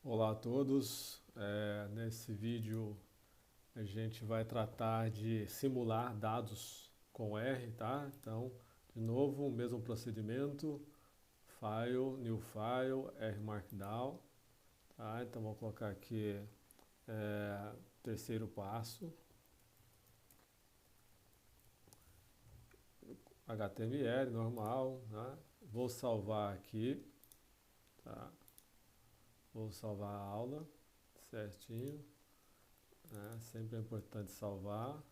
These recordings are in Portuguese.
Olá a todos, nesse vídeo a gente vai tratar de simular dados com R, tá? Então, de novo, o mesmo procedimento, File, New File, R Markdown, tá? Então vou colocar aqui terceiro passo, HTML normal, né? Vou salvar aqui, tá? Vou salvar a aula certinho, né? Sempre é importante salvar,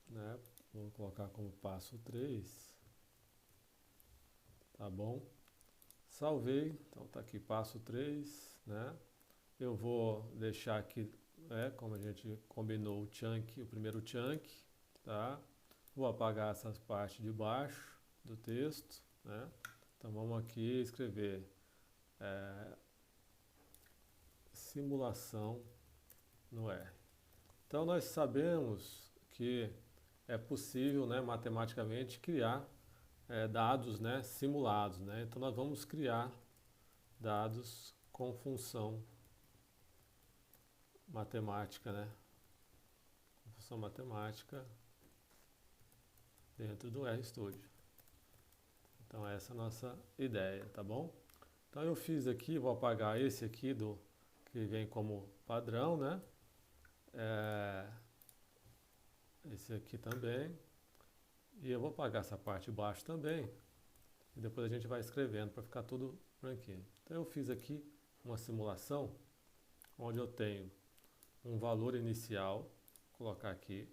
né? Vou colocar como passo 3, tá bom? Salvei, então tá aqui passo 3, né? Eu vou deixar aqui, como a gente combinou o chunk, o primeiro chunk, tá? Vou apagar essas partes de baixo do texto, né? Então vamos aqui escrever simulação no R. Então nós sabemos que é possível, né, matematicamente criar dados, né, simulados, né? Então nós vamos criar dados com função matemática, né? Função matemática dentro do RStudio. Então essa é a nossa ideia, tá bom? Então eu fiz aqui, vou apagar esse aqui do que vem como padrão, né? Esse aqui também. E eu vou apagar essa parte de baixo também. E depois a gente vai escrevendo para ficar tudo branquinho. Então eu fiz aqui uma simulação onde eu tenho um valor inicial, vou colocar aqui,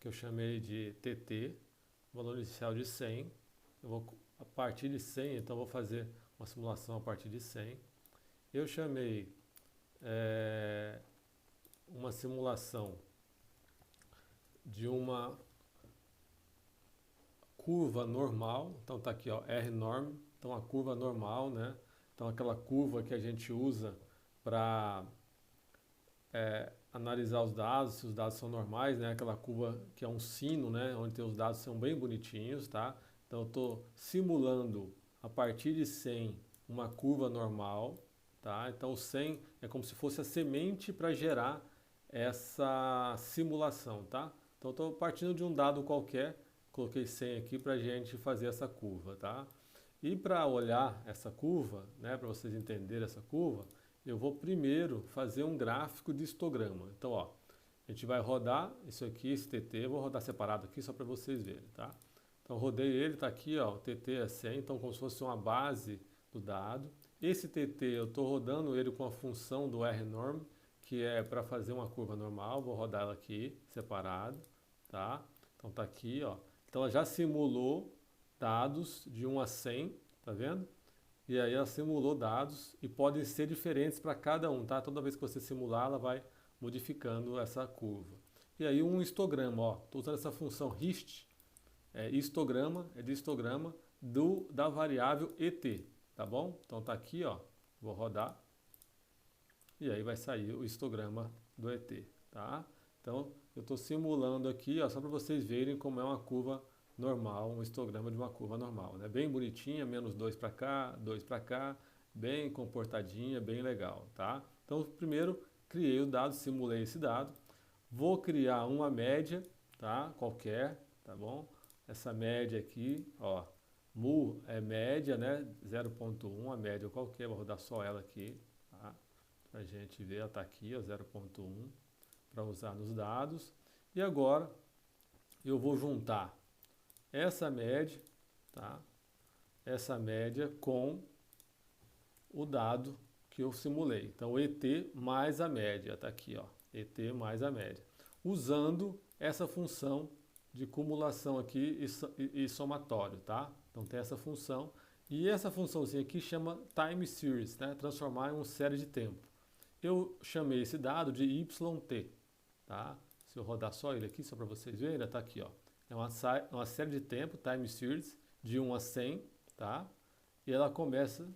que eu chamei de TT, valor inicial de 100. Eu vou, a partir de 100, então eu vou fazer uma simulação a partir de 100. Eu chamei uma simulação de uma curva normal, então está aqui, ó, R-norm, então a curva normal, né? Então aquela curva que a gente usa para analisar os dados, se os dados são normais, né? Aquela curva que é um sino, né? Onde tem os dados são bem bonitinhos, tá? Então eu estou simulando a partir de 100 uma curva normal, tá? Então o 100 é como se fosse a semente para gerar essa simulação, tá? Então estou partindo de um dado qualquer, coloquei 100 aqui para a gente fazer essa curva, tá? E para olhar essa curva, né? Para vocês entenderem essa curva, eu vou primeiro fazer um gráfico de histograma. Então, ó, a gente vai rodar isso aqui, esse TT, eu vou rodar separado aqui só para vocês verem, tá? Então, rodei ele, tá aqui, ó, o TT é 100, então como se fosse uma base do dado. Esse TT eu estou rodando ele com a função do RNorm, que é para fazer uma curva normal, vou rodar ela aqui, separado, tá? Então tá aqui, ó. Então ela já simulou dados de 1 a 100, tá vendo? E aí ela simulou dados e podem ser diferentes para cada um, tá? Toda vez que você simular, ela vai modificando essa curva. E aí um histograma, ó, estou usando essa função hist, histograma, é de histograma da variável ET, tá bom? Então tá aqui, ó, vou rodar e aí vai sair o histograma do ET, tá? Então eu estou simulando aqui, ó, só para vocês verem como é uma curva normal, um histograma de uma curva normal, né? Bem bonitinha, menos 2 para cá, 2 para cá, bem comportadinha, bem legal, tá? Então primeiro criei o dado, simulei esse dado, vou criar uma média, tá? Qualquer, tá bom? Essa média aqui, ó, mu é média, né? 0,1, a média qualquer, vou rodar só ela aqui, tá? Pra gente ver, ela tá aqui, ó, 0,1, para usar nos dados. E agora eu vou juntar essa média, tá? Essa média com o dado que eu simulei. Então, o ET mais a média, está aqui, ó, ET mais a média. Usando essa função de cumulação aqui e somatório, tá? Então, tem essa função. E essa funçãozinha aqui chama time series, né? Transformar em uma série de tempo. Eu chamei esse dado de YT, tá? Se eu rodar só ele aqui, só para vocês verem, ele está aqui, ó. É uma série de tempo, time series, de 1 a 100, tá? E ela começa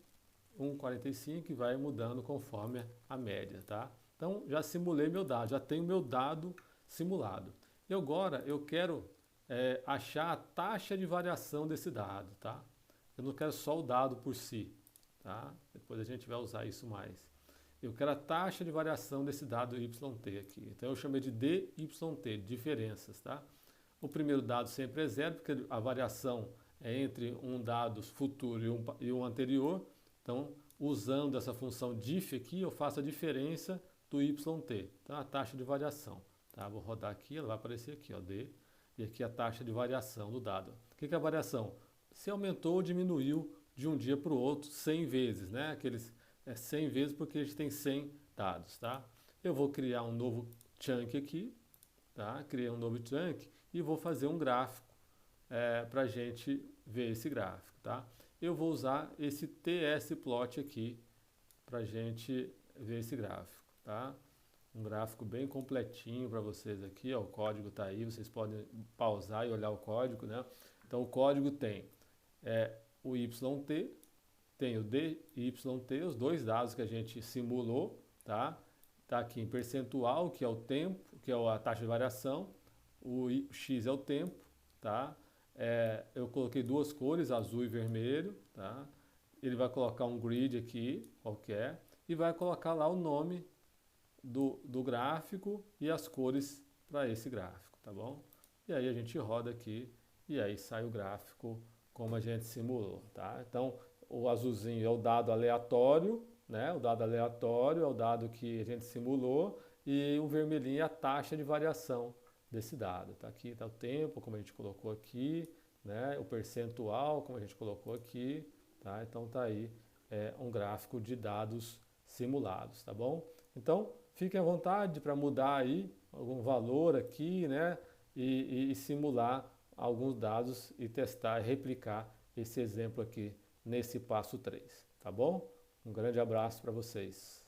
1,45 e vai mudando conforme a média, tá? Então, já simulei meu dado, já tenho meu dado simulado. E agora eu quero achar a taxa de variação desse dado, tá? Eu não quero só o dado por si, tá? Depois a gente vai usar isso mais. Eu quero a taxa de variação desse dado YT aqui. Então eu chamei de DYT, diferenças, tá? O primeiro dado sempre é zero, porque a variação é entre um dado futuro e um anterior. Então, usando essa função diff aqui, eu faço a diferença do YT. Então, a taxa de variação. Tá? Vou rodar aqui, ela vai aparecer aqui, ó, D. E aqui a taxa de variação do dado. O que é a variação? Se aumentou ou diminuiu de um dia para o outro 100 vezes, né? Aqueles 100 vezes porque a gente tem 100 dados, tá? Eu vou criar um novo chunk aqui, tá? Criei um novo chunk e vou fazer um gráfico para a gente ver esse gráfico, tá? Eu vou usar esse tsplot aqui para a gente ver esse gráfico, tá? Um gráfico bem completinho para vocês aqui, ó, o código está aí, vocês podem pausar e olhar o código, né? Então o código tem o YT, tem o DYT, os dois dados que a gente simulou, tá? Tá aqui em percentual, que é o tempo, que é a taxa de variação, o X é o tempo, tá? Eu coloquei duas cores, azul e vermelho, tá? Ele vai colocar um grid aqui, qualquer, e vai colocar lá o nome do gráfico e as cores para esse gráfico, tá bom? E aí a gente roda aqui e aí sai o gráfico como a gente simulou, tá? Então, o azulzinho é o dado aleatório, né? O dado aleatório é o dado que a gente simulou e o vermelhinho é a taxa de variação desse dado. Tá aqui, tá o tempo, como a gente colocou aqui, né? O percentual, como a gente colocou aqui, tá? Então tá aí um gráfico de dados simulados, tá bom? Então, fiquem à vontade para mudar aí algum valor aqui, né? E simular alguns dados e testar e replicar esse exemplo aqui nesse passo 3, tá bom? Um grande abraço para vocês.